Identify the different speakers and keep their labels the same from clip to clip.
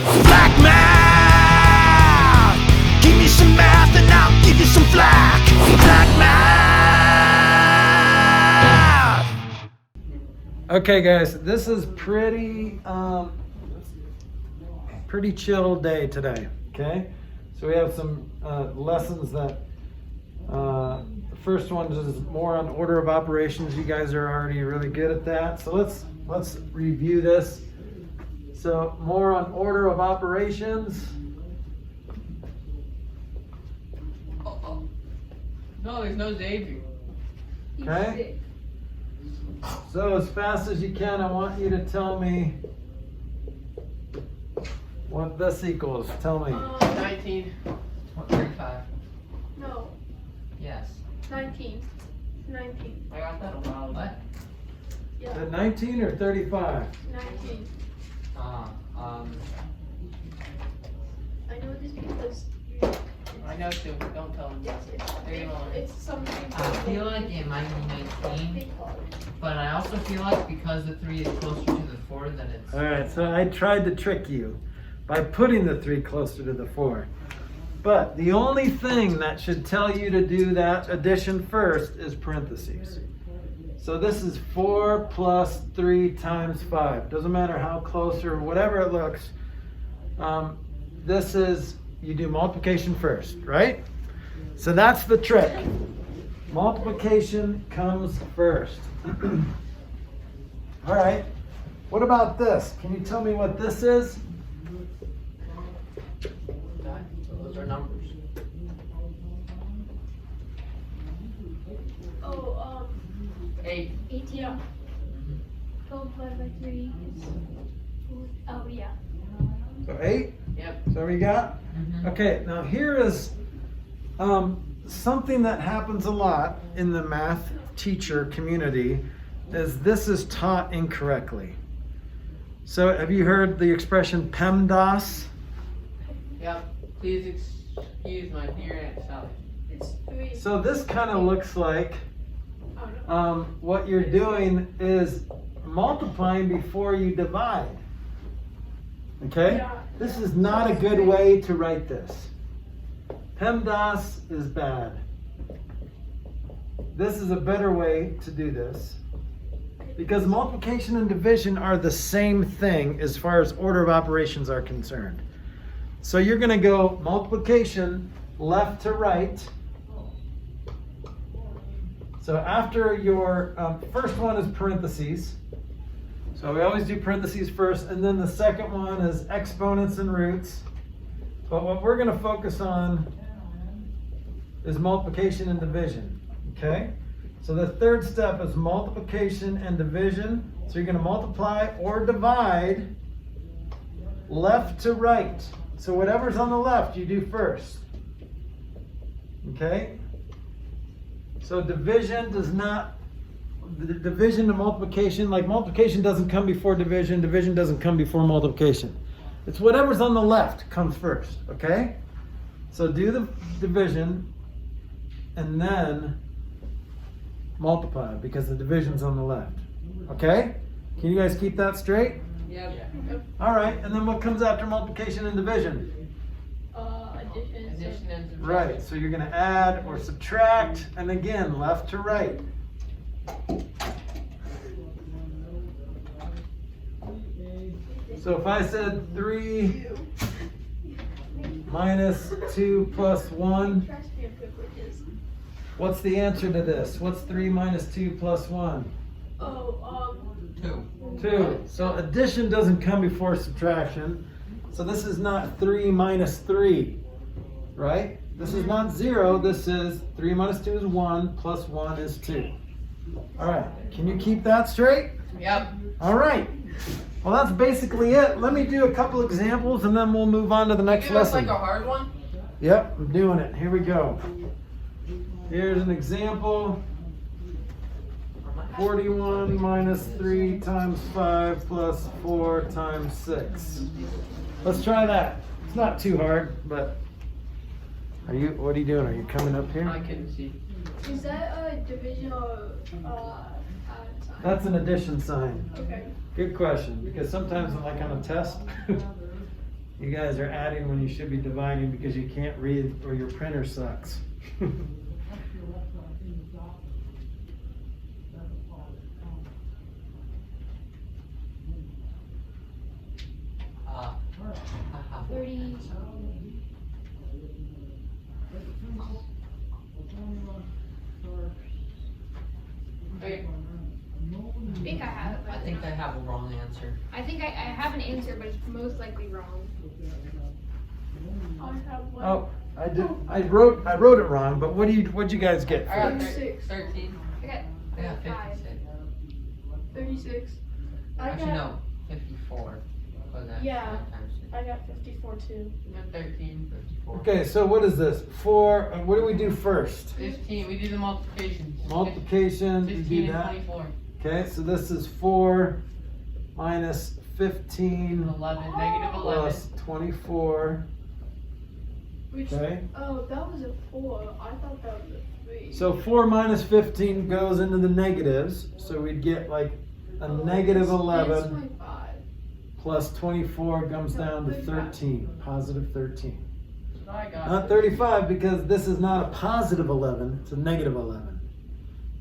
Speaker 1: Flack math! Give me some math and I'll give you some flack. Flack math!
Speaker 2: Okay guys, this is pretty chill day today, okay? So we have some lessons that, the first one is more on order of operations. You guys are already really good at that. So let's review this. So more on order of operations.
Speaker 3: No, there's no Xavier.
Speaker 2: Okay. So as fast as you can, I want you to tell me what this equals. Tell me.
Speaker 3: 19. 35.
Speaker 4: No,
Speaker 3: Yes.
Speaker 4: 19. 19.
Speaker 3: I got that a while ago. What?
Speaker 2: Is
Speaker 4: Yeah,
Speaker 2: it 19 or 35?
Speaker 4: 19. I know this because
Speaker 3: I know too. Don't tell him.
Speaker 4: it's,
Speaker 3: Leave it alone.
Speaker 4: it's something.
Speaker 5: I feel like it might be 19,
Speaker 4: They call it.
Speaker 5: but I also feel like because the 3 is closer to the 4 than it's...
Speaker 2: Alright, so I tried to trick you by putting the 3 closer to the 4. But the only thing that should tell you to do that addition first is parentheses. So this is 4 plus 3 times 5. Doesn't matter how close or whatever it looks. This is, you do multiplication first, right? So that's the trick. Multiplication comes first. All right, what about this? Can you tell me what this is?
Speaker 3: Those are numbers.
Speaker 4: Oh,
Speaker 3: 8.
Speaker 4: 8, yeah. 12 divided by 3 is. Oh, yeah.
Speaker 2: So 8?
Speaker 3: Yep.
Speaker 2: So we got?
Speaker 5: Mhm.
Speaker 2: Okay, now here is something that happens a lot in the math teacher community is this is taught incorrectly. So have you heard the expression PEMDAS?
Speaker 3: Yep. Please excuse my dear Aunt Sally.
Speaker 4: It's 3.
Speaker 2: So this kind of looks like
Speaker 4: Oh, no.
Speaker 2: what you're doing is multiplying before you divide. Okay?
Speaker 4: Yeah.
Speaker 2: This is not a good way to write this. PEMDAS is bad. This is a better way to do this. Because multiplication and division are the same thing as far as order of operations are concerned. So you're going to go multiplication left to right. So after your first one is parentheses. So we always do parentheses first, and then the second one is exponents and roots. But what we're going to focus on is multiplication and division, okay? So the third step is multiplication and division. So you're going to multiply or divide left to right. So whatever's on the left, you do first, okay? So division does not, the division to multiplication, like multiplication doesn't come before division, division doesn't come before multiplication. It's whatever's on the left comes first, okay? So do the division and then multiply because the division's on the left, okay? Can you guys keep that straight?
Speaker 3: Yep.
Speaker 2: All right, and then what comes after multiplication and division?
Speaker 4: Addition.
Speaker 3: Addition and subtraction.
Speaker 2: Right, so you're gonna add or subtract, and again, left to right. So if I said 3 minus 2 plus 1,
Speaker 4: Trash can privileges.
Speaker 2: what's the answer to this? What's 3 minus 2 plus 1?
Speaker 4: Oh,
Speaker 5: 2.
Speaker 2: 2. So addition doesn't come before subtraction. So this is not 3 minus 3, right? This is not 0. This is 3 minus 2 is 1, plus 1 is 2. All right, can you keep that straight?
Speaker 3: Yep.
Speaker 2: All right. Well, that's basically it. Let me do a couple examples and then we'll move on to the next
Speaker 3: Give us
Speaker 2: lesson.
Speaker 3: like a hard one.
Speaker 2: Yep, I'm doing it. Here we go. Here's an example. 41 minus 3 times 5 plus 4 times 6. Let's try that. It's not too hard, but what are you doing? Are you coming up
Speaker 3: I
Speaker 2: here?
Speaker 3: couldn't see.
Speaker 4: is that a division or sign?
Speaker 2: That's an addition sign.
Speaker 4: Okay.
Speaker 2: Good question, because sometimes like on a test, You guys are adding when you should be dividing because you can't read or your printer sucks.
Speaker 5: Haha.
Speaker 4: 30.
Speaker 3: Okay.
Speaker 4: I think I have it.
Speaker 5: I think I have a wrong answer.
Speaker 4: I think I have an answer, but it's most likely wrong. I have one.
Speaker 2: Oh, I did. I wrote it wrong. But what'd you guys get?
Speaker 3: I got
Speaker 4: 36.
Speaker 3: 13.
Speaker 4: I got
Speaker 5: I got
Speaker 4: 5.
Speaker 5: 56.
Speaker 4: 36.
Speaker 5: Actually, no, 54. Was that
Speaker 4: Yeah.
Speaker 5: times two?
Speaker 4: I got 54 too.
Speaker 3: I got 13.
Speaker 5: 54.
Speaker 2: Okay, so what is this? What do we do first?
Speaker 3: 15. We do the multiplication.
Speaker 2: Multiplication. You
Speaker 3: 15
Speaker 2: do
Speaker 3: and
Speaker 2: that.
Speaker 3: 24.
Speaker 2: Okay, so this is 4 minus 15
Speaker 3: 11. Negative 11.
Speaker 2: plus 24.
Speaker 4: Which,
Speaker 2: Okay.
Speaker 4: oh, that was a 4. I thought that was a 3.
Speaker 2: So 4 minus 15 goes into the negatives. So we'd get like a negative 11
Speaker 4: 25.
Speaker 2: plus 24 comes down to 13. Positive 13.
Speaker 3: I got
Speaker 2: Not 35 because this is not a positive 11, it's a negative 11.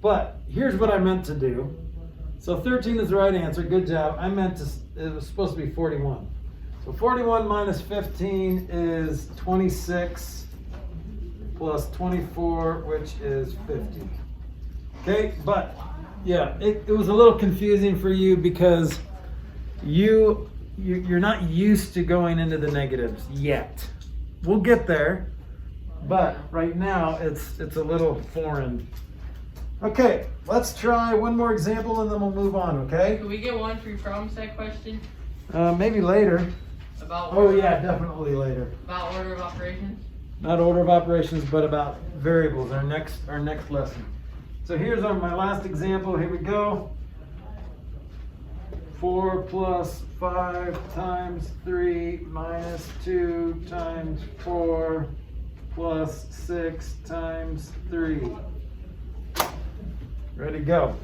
Speaker 2: But here's what I meant to do. So 13 is the right answer, good job. It was supposed to be 41. So 41 minus 15 is 26 plus 24, which is 50. Okay, but yeah, it was a little confusing for you because you're not used to going into the negatives yet. We'll get there, but right now it's a little foreign. Okay, let's try one more example and then we'll move on, okay?
Speaker 3: Can we get one free problem set question?
Speaker 2: Maybe later.
Speaker 3: About
Speaker 2: Oh
Speaker 3: order,
Speaker 2: yeah, definitely later.
Speaker 3: About order of operations?
Speaker 2: Not order of operations, but about variables, our next lesson. So here's my last example, here we go. 4 plus 5 times 3 minus 2 times 4 plus 6 times 3. Ready, go.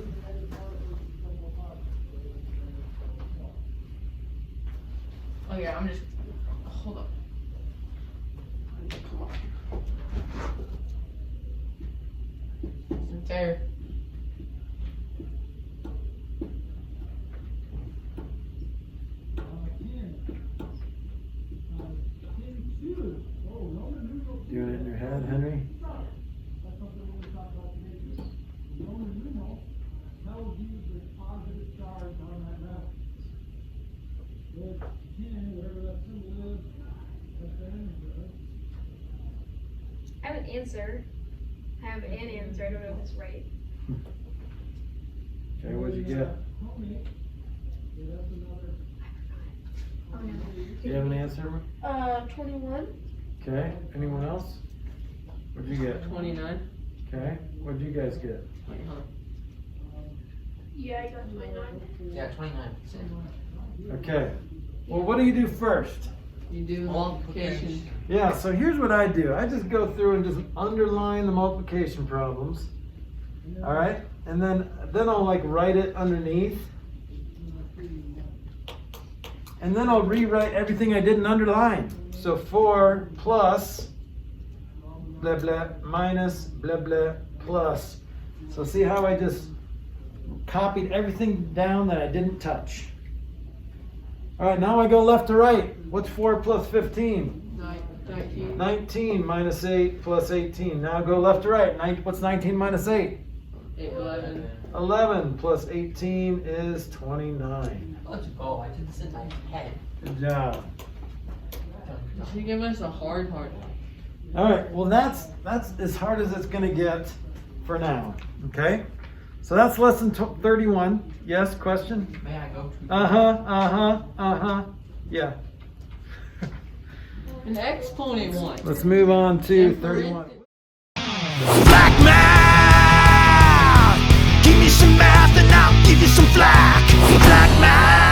Speaker 3: Oh yeah, I'm just, hold up. There.
Speaker 2: Doing it in your head, Henry?
Speaker 4: I have an answer. I have an answer. I don't know if it's right.
Speaker 2: Okay, what'd you get?
Speaker 4: Oh no.
Speaker 2: Do you have an answer?
Speaker 4: 21.
Speaker 2: Okay, anyone else? What'd you get?
Speaker 3: 29.
Speaker 2: Okay, what'd you guys get?
Speaker 3: Wait, hold on.
Speaker 4: Yeah, I got 29.
Speaker 5: Yeah, 29.
Speaker 2: Okay, well, what do you do first?
Speaker 3: You do multiplication.
Speaker 2: Yeah, so here's what I do. I just go through and just underline the multiplication problems. All right, and then I'll like write it underneath. And then I'll rewrite everything I didn't underline. So 4 plus blah blah minus blah blah plus. So see how I just copied everything down that I didn't touch. All right, now I go left to right. What's 4 plus 15?
Speaker 3: 19.
Speaker 2: 19 minus 8 plus 18. Now go left to right. What's 19 minus 8?
Speaker 3: 11.
Speaker 2: 11 plus 18 is 29.
Speaker 5: Let's go. I did this in my head.
Speaker 2: Good job.
Speaker 3: You give us a hard one.
Speaker 2: All right, well that's as hard as it's gonna get for now, okay? So that's lesson 31. Yes, question?
Speaker 5: May I go to?
Speaker 2: Yeah.
Speaker 3: An exponent one.
Speaker 2: Let's move on to 31.
Speaker 1: Black math, give me some math and I'll give you some flack. Black math.